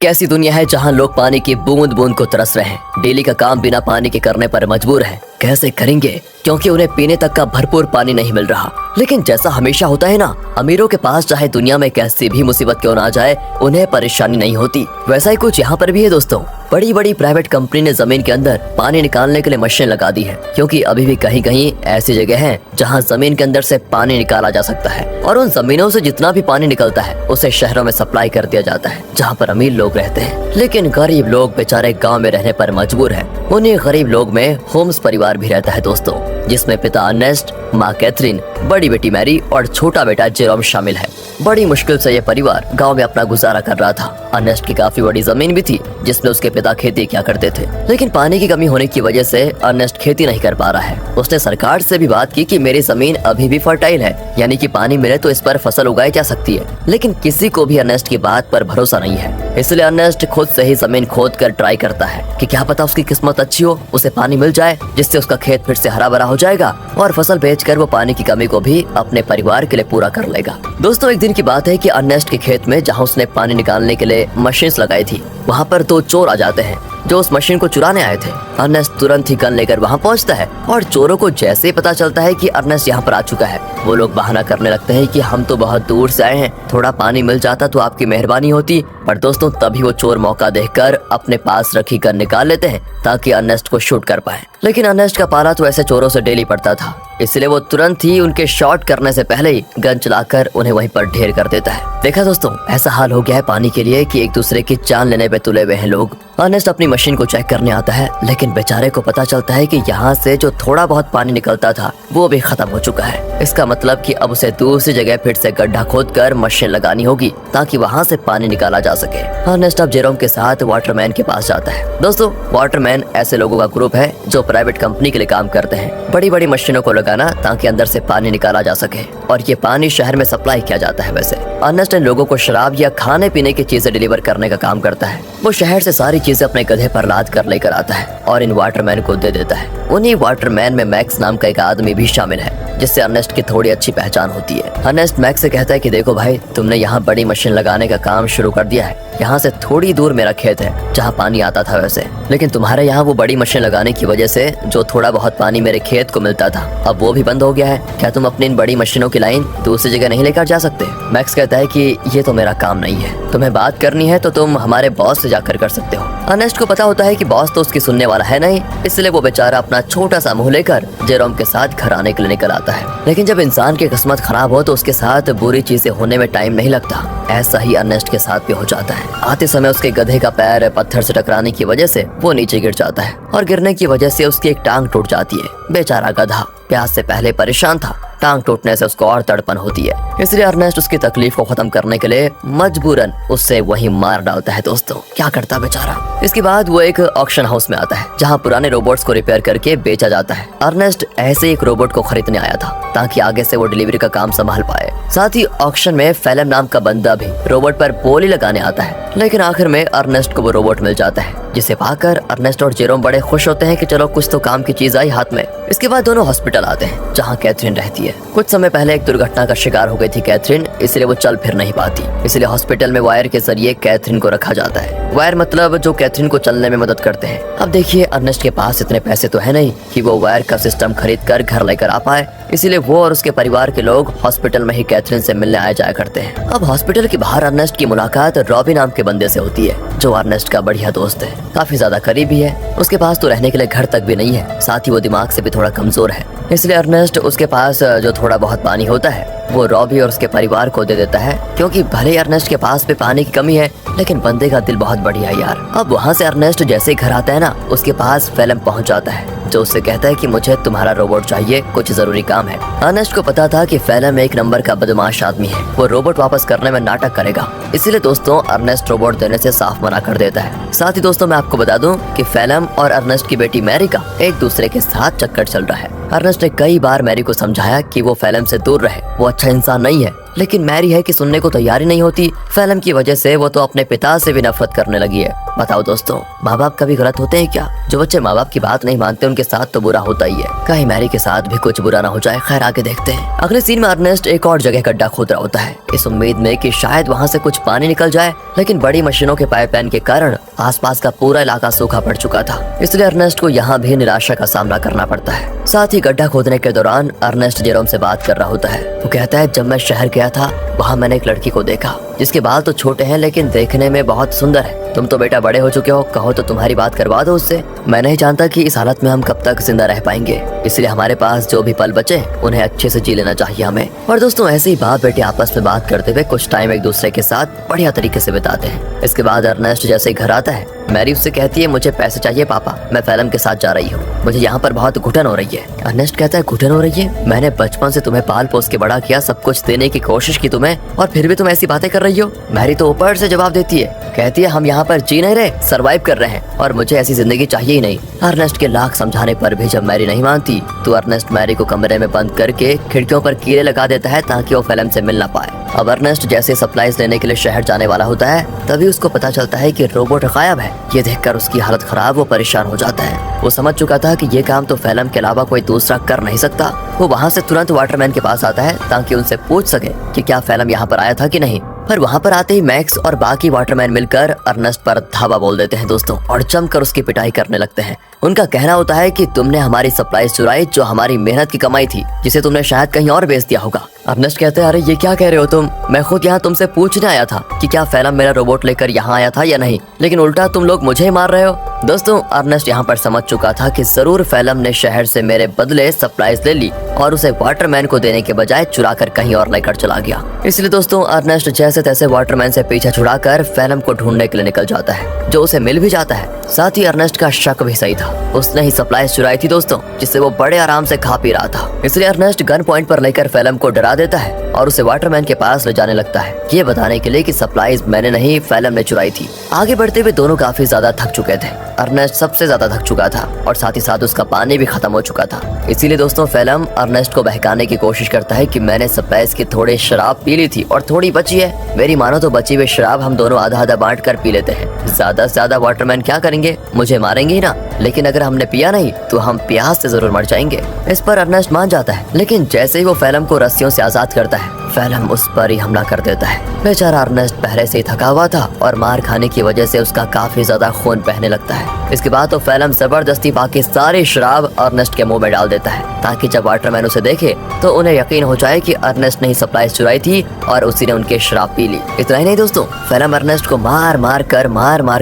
कैसी दुनिया है जहां लोग पानी की बूंद बूंद को तरस रहे हैं। डेली का काम बिना पानी के करने पर मजबूर हैं। कैसे करेंगे क्योंकि उन्हें पीने तक का भरपूर पानी नहीं मिल रहा। लेकिन जैसा हमेशा होता है ना, अमीरों के पास चाहे दुनिया में कैसी भी मुसीबत क्यों ना आ जाए, उन्हें परेशानी नहीं होती। वैसा ही कुछ यहाँ पर भी है दोस्तों। बड़ी बड़ी प्राइवेट कंपनी ने जमीन के अंदर पानी निकालने के लिए मशीन लगा दी है, क्योंकि अभी भी कहीं कहीं ऐसी जगह है जहाँ जमीन के अंदर से पानी निकाला जा सकता है और उन जमीनों से जितना भी पानी निकलता है उसे शहरों में सप्लाई कर दिया जाता है जहाँ पर अमीर लोग रहते हैं। लेकिन गरीब लोग बेचारे गाँव में रहने पर मजबूर है। उन्हीं गरीब लोग में होम्स परिवार भी रहता है दोस्तों, जिसमें पिता अर्नेस्ट, माँ कैथरीन, बड़ी बेटी मैरी और छोटा बेटा जेरोम शामिल है। बड़ी मुश्किल से यह परिवार गांव में अपना गुजारा कर रहा था। अर्नेस्ट की काफी बड़ी जमीन भी थी जिसमें उसके पिता खेती किया करते थे, लेकिन पानी की कमी होने की वजह से अर्नेस्ट खेती नहीं कर पा रहा है। उसने सरकार से भी बात की कि मेरी जमीन अभी भी फर्टाइल है, यानी कि पानी मिले तो इस पर फसल उगाई जा सकती है, लेकिन किसी को भी अर्नेस्ट की बात पर भरोसा नहीं है। इसलिए अर्नेस्ट खुद से ही जमीन खोद कर ट्राई करता है कि क्या पता उसकी किस्मत अच्छी हो, उसे पानी मिल जाए जिससे उसका खेत फिर से हरा भरा हो जाएगा और फसल बेचकर वो पानी की कमी को भी अपने परिवार के लिए पूरा कर लेगा। दोस्तों, एक दिन की बात है कि अर्नेस्ट के खेत में जहां उसने पानी निकालने के लिए मशीन लगाई थी, वहां पर 2 चोर आ जाते हैं जो उस मशीन को चुराने आए थे। अर्नेस्ट तुरंत ही गन लेकर वहां पहुंचता है और चोरों को जैसे ही पता चलता है कि अर्नेस्ट यहाँ पर आ चुका है, वो लोग बहाना करने लगते हैं कि हम तो बहुत दूर से आए हैं, थोड़ा पानी मिल जाता तो आपकी मेहरबानी होती। पर दोस्तों, तभी वो चोर मौका देखकर अपने पास रखी गन निकाल लेते हैं ताकि अर्नेस्ट को शूट कर पाए। लेकिन अर्नेस्ट का पाला तो ऐसे चोरों से डेली पड़ता था, इसलिए वो तुरंत ही उनके शॉट करने से पहले ही गन चलाकर उन्हें वहीं पर ढेर कर देता है। देखा दोस्तों, ऐसा हाल हो गया है पानी के लिए कि एक दूसरे की जान लेने पे तुले हुए हैं लोग। अर्नेस्ट अपनी मशीन को चेक करने आता है, लेकिन बेचारे को पता चलता है कि यहाँ से जो थोड़ा बहुत पानी निकलता था वो भी खत्म हो चुका है। इसका मतलब कि अब उसे दूसरी जगह फिर से गड्ढा खोदकर मशीन लगानी होगी ताकि वहाँ से पानी निकाला जा सके। अर्नेस्ट अब जेरोम के साथ वाटरमैन के पास जाता है। दोस्तों, वाटरमैन ऐसे लोगों का ग्रुप है जो प्राइवेट कंपनी के लिए काम करते हैं, बड़ी बड़ी मशीनों को लगाना ताकि अंदर से पानी निकाला जा सके और ये पानी शहर में सप्लाई किया जाता है। वैसे अर्नेस्ट इन लोगों को शराब या खाने पीने की चीजें डिलीवर करने का काम करता है। वो शहर से सारी चीजें अपने गधे पर लाद कर लेकर आता है और इन वाटरमैन को दे देता है। उन्हीं वाटरमैन में मैक्स नाम का एक आदमी भी शामिल है जिससे अर्नेस्ट की थोड़ी अच्छी पहचान होती है। अर्नेस्ट मैक्स से कहता है कि देखो भाई, तुमने यहाँ बड़ी मशीन लगाने का काम शुरू कर दिया है। यहाँ से थोड़ी दूर मेरा खेत है जहाँ पानी आता था वैसे, लेकिन तुम्हारे यहाँ वो बड़ी मशीन लगाने की वजह से जो थोड़ा बहुत पानी मेरे खेत को मिलता था अब वो भी बंद हो गया है। क्या तुम अपनी इन बड़ी मशीनों की लाइन दूसरी जगह नहीं लेकर जा सकते? मैक्स कहता है कि ये तो मेरा काम नहीं है, तुम्हें बात करनी है तो तुम हमारे बॉस से जाकर कर सकते हो। अर्नेस्ट को पता होता है कि बॉस तो उसकी सुनने वाला है नहीं, इसलिए वो बेचारा अपना छोटा सा मुंह लेकर जेरोम के साथ घर आने के लिए निकल आता है। लेकिन जब इंसान की किस्मत खराब हो तो उसके साथ बुरी चीजें होने में टाइम नहीं लगता। ऐसा ही अर्नेस्ट के साथ भी हो जाता है। आते समय उसके गधे का पैर पत्थर से टकराने की वजह से वो नीचे गिर जाता है और गिरने की वजह से उसकी एक टांग टूट जाती है। बेचारा गधा प्यास से पहले परेशान था, टांग टूटने से उसको और तड़पन होती है, इसलिए अर्नेस्ट उसकी तकलीफ को खत्म करने के लिए मजबूरन उससे वहीं मार डालता है। दोस्तों, क्या करता बेचारा। इसके बाद वो एक ऑक्शन हाउस में आता है जहाँ पुराने रोबोट्स को रिपेयर करके बेचा जाता है। अर्नेस्ट ऐसे एक रोबोट को खरीदने आया था ताकि आगे से वो डिलीवरी का काम संभाल पाए। साथ ही ऑक्शन में फेलम नाम का बंदा भी रोबोट पर बोली लगाने आता है, लेकिन आखिर में अर्नेस्ट को वो रोबोट मिल जाता है, जिसे पाकर अर्नेस्ट और जेरोम बड़े खुश होते हैं कि चलो कुछ तो काम की चीज आई हाथ में। इसके बाद दोनों हॉस्पिटल आते हैं जहाँ कैथरीन रहती है। कुछ समय पहले एक दुर्घटना का शिकार हो गई थी कैथरीन, इसलिए वो चल फिर नहीं पाती, इसलिए हॉस्पिटल में वायर के जरिए कैथरीन को रखा जाता है। वायर मतलब जो कैथरीन को चलने में मदद करते हैं। अब देखिए, अर्नेस्ट के पास इतने पैसे तो है नहीं कि वो वायर का सिस्टम खरीद कर घर लेकर आ पाए, इसीलिए वो और उसके परिवार के लोग हॉस्पिटल में ही कैथरीन से मिलने आया जाया करते हैं। अब हॉस्पिटल के बाहर अर्नेस्ट की मुलाकात रॉबी नाम के बंदे से होती है जो अर्नेस्ट का बढ़िया दोस्त है, काफी ज्यादा करीबी है। उसके पास तो रहने के लिए घर तक भी नहीं है, साथ ही वो दिमाग से भी थोड़ा कमजोर है, इसलिए अर्नेस्ट उसके पास जो थोड़ा बहुत पानी होता है वो रॉबी और उसके परिवार को दे देता है, क्योंकि भले अर्नेस्ट के पास भी पानी की कमी है लेकिन बंदे का दिल बहुत बढ़िया है यार। अब वहाँ से अर्नेस्ट जैसे ही घर आता है ना, उसके पास फेलम पहुँच जाता है जो उससे कहता है कि मुझे तुम्हारा रोबोट चाहिए, कुछ जरूरी काम है। अर्नेस्ट को पता था कि फेलम एक नंबर का बदमाश आदमी है, वो रोबोट वापस करने में नाटक करेगा, इसीलिए दोस्तों अर्नेस्ट रोबोट देने से साफ मना कर देता है। साथ ही दोस्तों, मैं आपको बता दूं कि फेलम और अर्नेस्ट की बेटी मैरी का एक दूसरे के साथ चक्कर चल रहा है। अर्नेस्ट ने कई बार मैरी को समझाया कि वो फेलम से दूर रहे, वो अच्छा इंसान नहीं है, लेकिन मैरी है कि सुनने को तैयार ही नहीं होती। फिल्म की वजह से वो तो अपने पिता से भी नफरत करने लगी है। बताओ दोस्तों, माँ बाप कभी गलत होते हैं क्या? जो बच्चे माँ बाप की बात नहीं मानते उनके साथ तो बुरा होता ही है। कहीं मैरी के साथ भी कुछ बुरा ना हो जाए। खैर आगे देखते हैं। अगले सीन में अर्नेस्ट एक और जगह गड्ढा खोद रहा होता है, इस उम्मीद में कि शायद वहाँ से कुछ पानी निकल जाए, लेकिन बड़ी मशीनों के पाइपलाइन के कारण आसपास का पूरा इलाका सूखा पड़ चुका था। इसलिए अर्नेस्ट को यहाँ भी निराशा का सामना करना पड़ता है। साथ ही गड्ढा खोदने के दौरान अर्नेस्ट जेरोम से बात कर रहा होता है। वो कहता है, जब मैं शहर गया था वहाँ मैंने एक लड़की को देखा जिसके बाल तो छोटे हैं लेकिन देखने में बहुत सुंदर है। तुम तो बेटा बड़े हो चुके हो, कहो तो तुम्हारी बात करवा दो उससे। मैं नहीं जानता कि इस हालत में हम कब तक जिंदा रह पाएंगे, इसलिए हमारे पास जो भी पल बचे उन्हें अच्छे से जी लेना चाहिए हमें। और दोस्तों ऐसे ही बाप बेटे आपस में बात करते हुए कुछ टाइम एक दूसरे के साथ बढ़िया तरीके से बिताते हैं। इसके बाद अर्नेस्ट जैसे घर आता है, मैरी उससे कहती है, मुझे पैसे चाहिए पापा, मैं फिल्म के साथ जा रही हूँ, मुझे यहाँ पर बहुत घुटन हो रही है। अर्नेस्ट कहता है, घुटन हो रही है? मैंने बचपन से तुम्हें पाल पोस के बड़ा किया, सब कुछ देने की कोशिश की तुम्हें, और फिर भी तुम ऐसी बातें कर रही हो। मैरी तो ऊपर से जवाब देती है, कहती है, हम यहाँ पर जी नहीं रहे, सर्वाइव कर रहे हैं और मुझे ऐसी जिंदगी चाहिए ही नहीं। अर्नेस्ट के लाख समझाने पर भी जब मैरी नहीं मानती तो अर्नेस्ट मैरी को कमरे में बंद करके खिड़कियों पर कीड़े लगा देता है ताकि वो फिल्म से मिल ना पाए। अब अर्नेस्ट जैसे सप्लाईज लेने के लिए शहर जाने वाला होता है तभी उसको पता चलता है कि रोबोट गायब है। ये देखकर उसकी हालत खराब, वो परेशान हो जाता है। वो समझ चुका था कि ये काम तो फिल्म के अलावा कोई दूसरा कर नहीं सकता। वो वहाँ से तुरंत वाटरमैन के पास आता है ताकि उनसे पूछ सके कि क्या फिल्म यहाँ पर आया था कि नहीं। पर वहाँ पर आते ही मैक्स और बाकी वाटरमैन मिलकर अर्नेस्ट पर धावा बोल देते हैं दोस्तों, और जमकर उसकी पिटाई करने लगते हैं। उनका कहना होता है कि तुमने हमारी सप्लाईज चुराई जो हमारी मेहनत की कमाई थी, जिसे तुमने शायद कहीं और बेच दिया होगा। अर्नेस्ट कहते हैं, अरे ये क्या कह रहे हो तुम? मैं खुद यहाँ तुमसे पूछने आया था कि क्या फिल्म मेरा रोबोट लेकर यहाँ आया था या नहीं, लेकिन उल्टा तुम लोग मुझे ही मार रहे हो। दोस्तों अर्नेस्ट यहाँ पर समझ चुका था कि जरूर फिल्म ने शहर से मेरे बदले सप्लाईज ले ली और उसे वाटरमैन को देने के बजाय चुरा कर कहीं और लेकर चला गया। इसलिए दोस्तों अर्नेस्ट जैसे तैसे वाटरमैन से पीछा छुड़ाकर फिल्म को ढूंढने के लिए निकल जाता है, जो उसे मिल भी जाता है। साथ ही अर्नेस्ट का शक भी सही था, उसने ही सप्लाईज चुराई थी दोस्तों, जिससे वो बड़े आराम से खा पी रहा था। इसलिए अर्नेस्ट गन पॉइंट पर लेकर फिल्म को डरा देता है और उसे वाटरमैन के पास ले जाने लगता है, ये बताने के लिए कि सप्लाईज मैंने नहीं फिल्म ने चुराई थी। आगे बढ़ते हुए दोनों काफी ज्यादा थक चुके थे। अर्नेस्ट सबसे ज्यादा थक चुका था और साथ ही साथ उसका पानी भी खत्म हो चुका था। इसीलिए दोस्तों फिल्म अर्नेस्ट को बहकाने की कोशिश करता है कि मैंने सप्लाईज की थोड़ी शराब पी ली थी और थोड़ी बची है, मेरी मानो तो बची हुई शराब हम दोनों आधा आधा बांट कर पी लेते हैं। ज्यादा से ज्यादा वाटरमैन क्या करेंगे, मुझे मारेंगे ही ना, लेकिन अगर हमने पिया नहीं तो हम प्यास से जरूर मर जाएंगे। इस पर अर्नेस्ट मान जाता है, लेकिन जैसे ही वो फिल्म को रस्सियों से आजाद करता है फिल्म उस पर ही हमला कर देता है। बेचारा अर्नेस्ट पहले से ही थका हुआ था और मार खाने की वजह से उसका काफी ज्यादा खून बहने लगता है। इसके बाद तो फिल्म जबरदस्ती बाकी सारी शराब अर्नेस्ट के मुंह में डाल देता है ताकि जब वाटरमैन उसे देखे तो उन्हें यकीन हो जाए कि अर्नेस्ट ने ही सप्लाईज चुराई थी और उसी ने उनकी शराब पी ली। इतना ही नहीं दोस्तों, फिल्म अर्नेस्ट को मार मार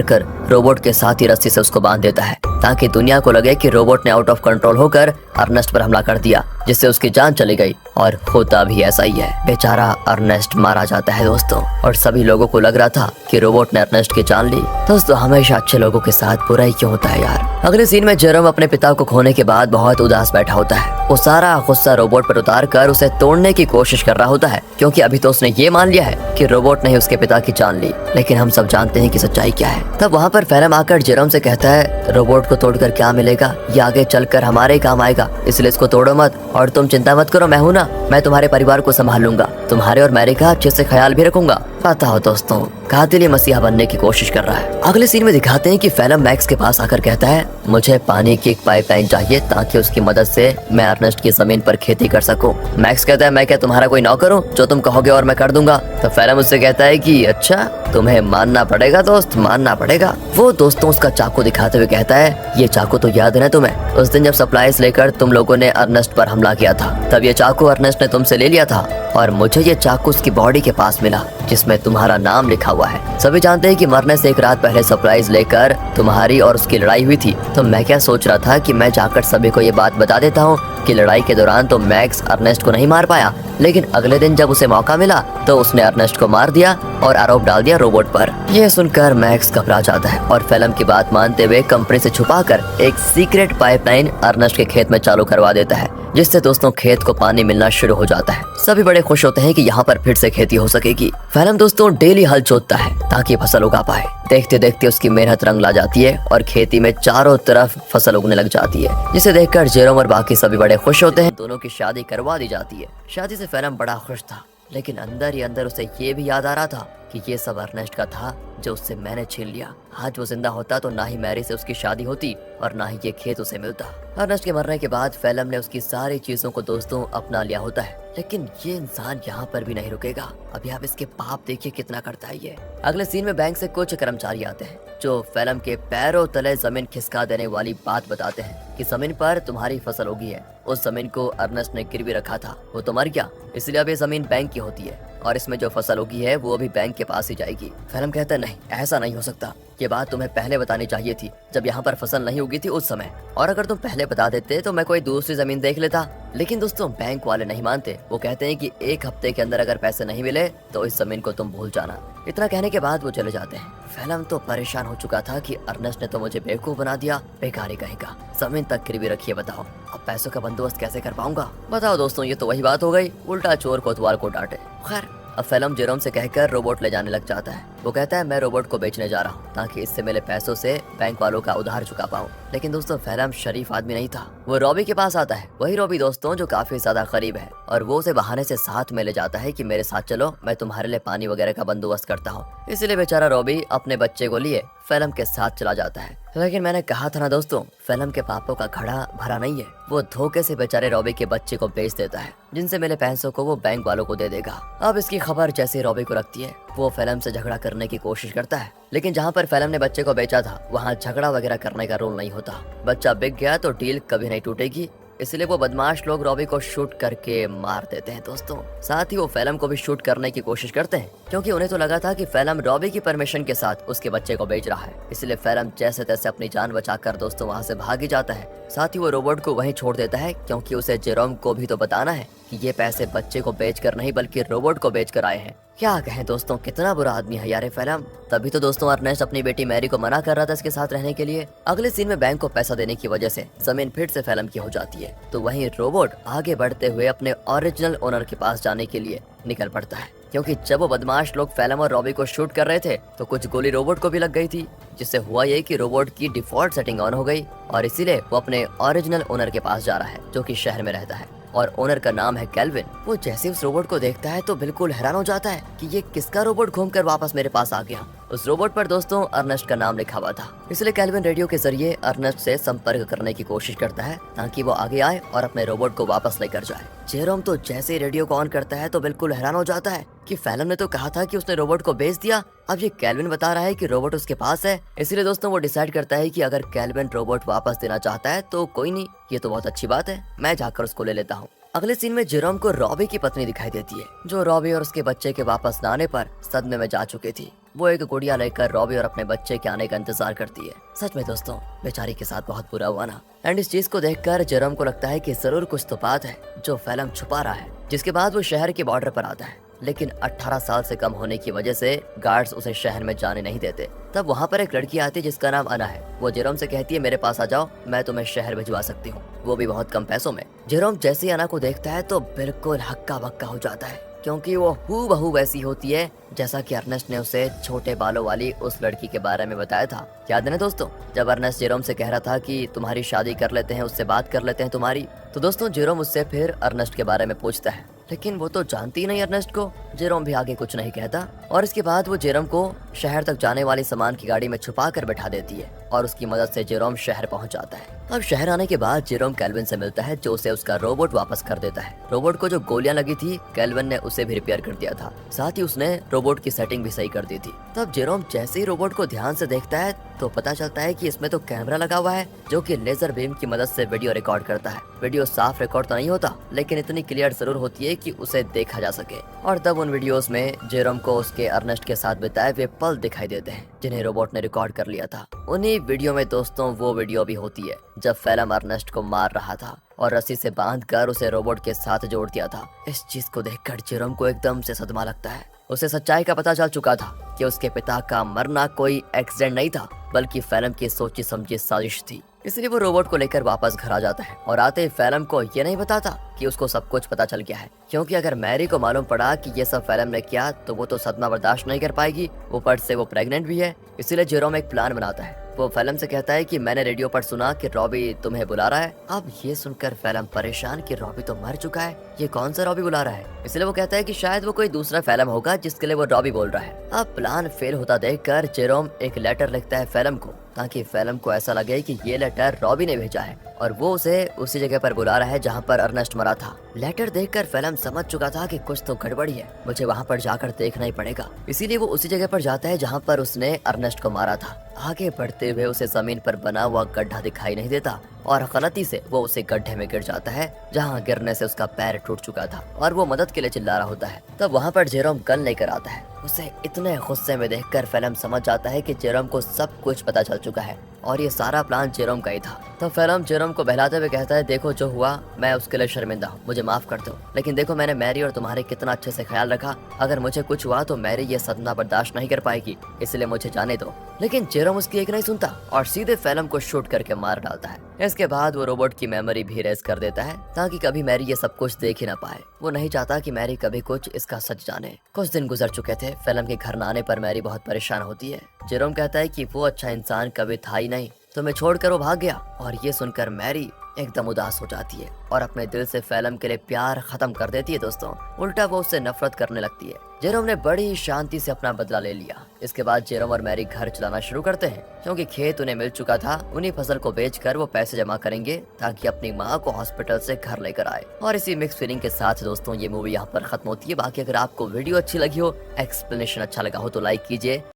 कर रोबोट के साथ ही रस्सी से उसको बांध देता है ताकि दुनिया को लगे कि रोबोट ने आउट ऑफ कंट्रोल होकर अर्नेस्ट पर हमला कर दिया, जिससे उसकी जान चली गई। और होता भी ऐसा ही है, बेचारा अर्नेस्ट मारा जाता है दोस्तों। और सभी लोगों को लग रहा था कि रोबोट ने अर्नेस्ट की जान ली। दोस्तों हमेशा अच्छे लोगों के साथ बुरा ही क्यों होता है यार। अगले सीन में जेरोम अपने पिता को खोने के बाद बहुत उदास बैठा होता है। वो सारा गुस्सा रोबोट पर उतार कर उसे तोड़ने की कोशिश कर रहा होता है, क्योंकि अभी तो उसने ये मान लिया है कि रोबोट ने ही उसके पिता की जान ली। लेकिन हम सब जानते हैं कि सच्चाई क्या है। तब वहाँ पर फिल्म आकर जेरोम से कहता है, रोबोट को तोड़कर क्या मिलेगा, ये आगे चलकर हमारे ही काम आएगा, इसलिए इसको तोड़ो मत और तुम चिंता मत करो, मैं हूँ ना, मैं तुम्हारे परिवार को संभाल लूंगा, तुम्हारे और मैरी का अच्छे से ख्याल भी रखूंगा। पता हो दोस्तों, कातिल मसीहा बनने की कोशिश कर रहा है। अगले सीन में दिखाते हैं कि फिल्म मैक्स के पास आकर कहता है, मुझे पानी की एक पाइपलाइन चाहिए ताकि उसकी मदद से मैं अर्नेस्ट की जमीन पर खेती कर सकूं। मैक्स कहता है, मैं क्या तुम्हारा कोई नौकर हूँ, जो तुम कहोगे और मैं कर दूंगा। तो फिल्म उससे कहता है कि अच्छा, तुम्हें मानना पड़ेगा दोस्त, मानना पड़ेगा। वो दोस्तों उसका चाकू दिखाते हुए कहता है, ये चाकू तो याद है ना तुम्हें, उस दिन जब सप्लाईज लेकर तुम लोगों ने अर्नेस्ट पर हमला किया था, तब ये चाकू अर्नेस्ट ने तुमसे ले लिया था और मुझे ये चाकू उसकी बॉडी के पास मिला जिसमें तुम्हारा नाम लिखा हुआ है। सभी जानते हैं कि मरने से एक रात पहले सप्लाईज लेकर तुम्हारी और उसकी लड़ाई हुई थी। तो मैं क्या सोच रहा था कि मैं जाकर सभी को ये बात बता देता हूँ कि लड़ाई के दौरान तो मैक्स अर्नेस्ट को नहीं मार पाया, लेकिन अगले दिन जब उसे मौका मिला तो उसने अर्नेस्ट को मार दिया और आरोप डाल दिया रोबोट पर। यह सुनकर मैक्स घबरा जाता है और फिल्म की बात मानते हुए कंपनी से छुपाकर एक सीक्रेट पाइपलाइन अर्नेस्ट के खेत में चालू करवा देता है, जिससे दोस्तों खेत को पानी मिलना शुरू हो जाता है। सभी बड़े खुश होते हैं कि यहाँ पर फिर से खेती हो सकेगी। फिल्म दोस्तों डेली हल जोतता है ताकि फसल उगा पाए। देखते देखते उसकी मेहनत रंग ला जाती है और खेती में चारों तरफ फसल उगने लग जाती है, जिसे देखकर जेरोम और बाकी सभी बड़े खुश होते हैं। दोनों की शादी करवा दी जाती है। शादी से फिल्म बड़ा खुश था लेकिन अंदर ही अंदर उसे ये भी याद आ रहा था कि ये सब अर्नेस्ट का था जो उससे मैंने छीन लिया। आज वो जिंदा होता तो ना ही मैरी से उसकी शादी होती और ना ही ये खेत उसे मिलता। अर्नेस्ट के मरने के बाद फेलम ने उसकी सारी चीजों को दोस्तों अपना लिया होता है, लेकिन ये इंसान यहाँ पर भी नहीं रुकेगा। अभी आप इसके पाप देखिए कितना करता है ये। अगले सीन में बैंक से कुछ कर्मचारी आते हैं जो फेलम के पैरों तले जमीन खिसका देने वाली बात बताते हैं कि जमीन पर तुम्हारी फसल होगी है। उस जमीन को अर्नेस्ट ने गिरवी रखा था, वो तो मर गया, इसलिए अब ये जमीन बैंक की होती है और इसमें जो फसल होगी है वो अभी बैंक के पास ही जाएगी। फेलम कहता है नहीं, ऐसा नहीं हो सकता, ये बात तुम्हें पहले बतानी चाहिए थी जब यहाँ पर फसल नहीं उगी थी उस समय, और अगर तुम पहले बता देते तो मैं कोई दूसरी जमीन देख लेता। लेकिन दोस्तों बैंक वाले नहीं मानते, वो कहते हैं कि 1 हफ्ते के अंदर अगर पैसे नहीं मिले तो इस जमीन को तुम भूल जाना। इतना कहने के बाद वो चले जाते हैं। फेलम तो परेशान हो चुका था कि अर्नेस्ट ने तो मुझे बेवकूफ बना दिया, बेकारी कहेगा, जमीन तक गिरवी रखी है, बताओ अब पैसों का बंदोबस्त कैसे कर पाऊंगा। बताओ दोस्तों, ये तो वही बात हो गई, उल्टा चोर कोतवाल को डांटे। खैर अब फेलम जेरोम से कहकर रोबोट ले जाने लग जाता है। वो कहता है मैं रोबोट को बेचने जा रहा हूँ ताकि इससे मिले पैसों से बैंक वालों का उधार चुका पाऊँ। लेकिन दोस्तों फेलम शरीफ आदमी नहीं था, वो रॉबी के पास आता है। वही रॉबी दोस्तों जो काफी ज्यादा करीब है, और वो उसे बहाने से साथ में ले जाता है कि मेरे साथ चलो, मैं तुम्हारे लिए पानी वगैरह का बंदोबस्त करता हूँ। इसलिए बेचारा रॉबी अपने बच्चे को लिए फेलम के साथ चला जाता है। लेकिन मैंने कहा था ना दोस्तों, फेलम के पापों का घड़ा भरा नहीं है। वो धोखे से बेचारे रॉबी के बच्चे को बेच देता है, जिनसे मिले पैसों को वो बैंक वालों को दे देगा। अब इसकी खबर जैसे रॉबी को रखती है, वो फेलम से झगड़ा करने की कोशिश करता है। लेकिन जहाँ पर फेलम ने बच्चे को बेचा था वहाँ झगड़ा वगैरह करने का रूल नहीं होता। बच्चा बिक गया तो डील कभी नहीं टूटेगी, इसलिए वो बदमाश लोग रॉबी को शूट करके मार देते हैं दोस्तों। साथ ही वो फेलम को भी शूट करने की कोशिश करते हैं, क्योंकि उन्हें तो लगा था कि फेलम रॉबी की परमिशन के साथ उसके बच्चे को बेच रहा है। इसलिए फेलम जैसे तैसे अपनी जान बचाकर दोस्तों वहाँ से भाग ही जाता है। साथ ही वो रोबोट को वहीं छोड़ देता है, क्योंकि उसे जेरोम को भी तो बताना है कि ये पैसे बच्चे को बेचकर नहीं बल्कि रोबोट को बेचकर आए हैं। क्या कहें दोस्तों, कितना बुरा आदमी है यार फेलम। तभी तो दोस्तों अर्नेस्ट अपनी बेटी मैरी को मना कर रहा था इसके साथ रहने के लिए। अगले सीन में बैंक को पैसा देने की वजह से जमीन फिर से फेलम की हो जाती है, तो वहीं रोबोट आगे बढ़ते हुए अपने ओरिजिनल ओनर के पास जाने के लिए निकल पड़ता है। क्योंकि जब वो बदमाश लोग फेलम और रॉबी को शूट कर रहे थे तो कुछ गोली रोबोट को भी लग गई थी, जिससे हुआ ये कि रोबोट की डिफॉल्ट सेटिंग ऑन हो गई और इसीलिए वो अपने ओरिजिनल ओनर के पास जा रहा है जो कि शहर में रहता है और ओनर का नाम है कैल्विन। वो जैसे उस रोबोट को देखता है तो बिल्कुल हैरान हो जाता है कि ये किसका रोबोट घूमकर वापस मेरे पास आ गया। उस रोबोट पर दोस्तों अर्नेस्ट का नाम लिखा हुआ था, इसलिए कैल्विन रेडियो के जरिए अर्नेस्ट से संपर्क करने की कोशिश करता है ताकि वो आगे आए और अपने रोबोट को वापस लेकर जाए। जेरोम तो जैसे ही रेडियो को ऑन करता है तो बिल्कुल हैरान हो जाता है कि फेलम ने तो कहा था कि उसने रोबोट को बेच दिया, अब ये कैल्विन बता रहा है कि रोबोट उसके पास है। इसलिए दोस्तों वो डिसाइड करता है कि अगर कैल्विन रोबोट वापस देना चाहता है तो कोई नहीं, ये तो बहुत अच्छी बात है, मैं जाकर उसको ले लेता हूँ। अगले सीन में जेरोम को रॉबी की पत्नी दिखाई देती है, जो रॉबी और उसके बच्चे के वापस न आने पर सदमे में जा चुकी थी। वो एक गुड़िया लेकर रॉबी और अपने बच्चे के आने का इंतजार करती है। सच में दोस्तों बेचारी के साथ बहुत बुरा हुआ ना। एंड इस चीज को देखकर जेरोम को लगता है कि जरूर कुछ तो बात है जो फेलम छुपा रहा है। जिसके बाद वो शहर के बॉर्डर पर आता है, लेकिन 18 साल से कम होने की वजह से गार्ड्स उसे शहर में जाने नहीं देते। तब वहाँ पर एक लड़की आती है जिसका नाम अना है। वो जेरोम से कहती है मेरे पास आ जाओ, मैं तुम्हें शहर भिजवा सकती हूँ, वो भी बहुत कम पैसों में। जेरोम जैसे ही अना को देखता है तो बिल्कुल हक्का बक्का हो जाता है, क्योंकि वो हूबहू वैसी होती है जैसा कि अर्नेस्ट ने उसे छोटे बालों वाली उस लड़की के बारे में बताया था। याद है ना दोस्तों, जब अर्नेस्ट जेरोम से कह रहा था कि तुम्हारी शादी कर लेते हैं, उससे बात कर लेते हैं तुम्हारी, तो दोस्तों जेरोम उससे फिर अर्नेस्ट के बारे में पूछता है, लेकिन वो तो जानती ही नहीं अर्नेस्ट को। जेरोम भी आगे कुछ नहीं कहता और इसके बाद वो जेरोम को शहर तक जाने वाली सामान की गाड़ी में छुपा कर बैठा देती है और उसकी मदद से जेरोम शहर पहुंच जाता है। अब शहर आने के बाद जेरोम कैल्विन से मिलता है, जो उसे उसका रोबोट वापस कर देता है। रोबोट को जो गोलियां लगी थी कैल्विन ने उसे भी रिपेयर कर दिया था, साथ ही उसने रोबोट की सेटिंग भी सही कर दी थी। तब जेरोम जैसे ही रोबोट को ध्यान से देखता है तो पता चलता है कि इसमें तो कैमरा लगा हुआ है जो कि लेजर बीम की मदद से वीडियो रिकॉर्ड करता है। वीडियो साफ रिकॉर्ड तो नहीं होता, लेकिन इतनी क्लियर जरूर होती है कि उसे देखा जा सके। और तब उन वीडियोस में जेरोम को उसके अर्नेस्ट के साथ बिताए हुए पल दिखाई देते हैं जिन्हें रोबोट ने रिकॉर्ड कर लिया था। उन्हीं वीडियो में दोस्तों वो वीडियो भी होती है जब फेलम अर्नेस्ट को मार रहा था और रस्सी से बांधकर उसे रोबोट के साथ जोड़ दिया था। इस चीज को देखकर जेरोम को एकदम से सदमा लगता है। उसे सच्चाई का पता चल चुका था कि उसके पिता का मरना कोई एक्सीडेंट नहीं था, बल्कि फेलम की सोची समझी साजिश थी। इसलिए वो रोबोट को लेकर वापस घर आ जाता है और आते ही फेलम को ये नहीं बताता कि उसको सब कुछ पता चल गया है, क्योंकि अगर मैरी को मालूम पड़ा कि ये सब फेलम ने किया तो वो तो सदमा बर्दाश्त नहीं कर पाएगी। ऊपर से वो प्रेग्नेंट भी है। इसीलिए जेरोम एक प्लान बनाता है वो फिल्म से कहता है कि मैंने रेडियो पर सुना कि रॉबी तुम्हें बुला रहा है। अब ये सुनकर फिल्म परेशान कि रॉबी तो मर चुका है, ये कौन सा रॉबी बुला रहा है। इसलिए वो कहता है कि शायद वो कोई दूसरा फिल्म होगा जिसके लिए वो रॉबी बोल रहा है। अब प्लान फेल होता देखकर जेरोम एक लेटर लिखता है फिल्म को, ताकि फिल्म को ऐसा लगे कि ये लेटर रॉबी ने भेजा है और वो उसे उसी जगह पर बुला रहा है जहाँ पर अर्नेस्ट मरा था। लेटर देखकर फिल्म समझ चुका था कि कुछ तो गड़बड़ी है, मुझे वहाँ पर जाकर देखना ही पड़ेगा। इसीलिए वो उसी जगह पर जाता है जहाँ पर उसने अर्नेस्ट को मारा था। आगे बढ़ते हुए उसे जमीन पर बना हुआ गड्ढा दिखाई नहीं देता और गलती से वो उसे गड्ढे में गिर जाता है जहाँ गिरने से उसका पैर टूट चुका था और वो मदद के लिए चिल्ला रहा होता है। तब वहाँ पर जेरोम गन लेकर आता है। उसे इतने गुस्से में देखकर फिल्म समझ जाता है कि जेरोम को सब कुछ पता चल चुका है और ये सारा प्लान जेरोम का ही था। तो फिल्म जेरोम को बहलाते हुए कहता है, देखो जो हुआ मैं उसके लिए शर्मिंदा हूँ, मुझे माफ कर दो, लेकिन देखो मैंने मैरी और तुम्हारे कितना अच्छे से ख्याल रखा, अगर मुझे कुछ हुआ तो मैरी ये सदमा बर्दाश्त नहीं कर पाएगी, इसलिए मुझे जाने दो। लेकिन जेरोम उसकी एक नहीं सुनता और सीधे फिल्म को शूट करके मार डालता है। इसके बाद वो रोबोट की मेमोरी भी रेज कर देता है ताकि कभी मैरी ये सब कुछ देख ही ना पाए। वो नहीं चाहता कि मैरी कभी कुछ इसका सच जाने। कुछ दिन गुजर चुके थे। फिल्म के घर न आने पर मैरी बहुत परेशान होती है। जेरोम कहता है कि वो अच्छा इंसान कभी था ही नहीं, तुम्हें छोड़कर वो भाग गया। और ये सुनकर मैरी एकदम उदास हो जाती है और अपने दिल से फिल्म के लिए प्यार खत्म कर देती है। दोस्तों, उल्टा वो उससे नफरत करने लगती है। जेरोम ने बड़ी शांति से अपना बदला ले लिया। इसके बाद जेरोम और मैरी घर चलाना शुरू करते हैं क्योंकि खेत उन्हें मिल चुका था। उन्हीं फसल को बेचकर वो पैसे जमा करेंगे ताकि अपनी माँ को हॉस्पिटल से घर लेकर आए। और इसी मिक्स फीलिंग के साथ दोस्तों ये मूवी यहाँ पर खत्म होती है। बाकी अगर आपको वीडियो अच्छी लगी हो, एक्सप्लेनेशन अच्छा लगा हो तो लाइक कीजिए।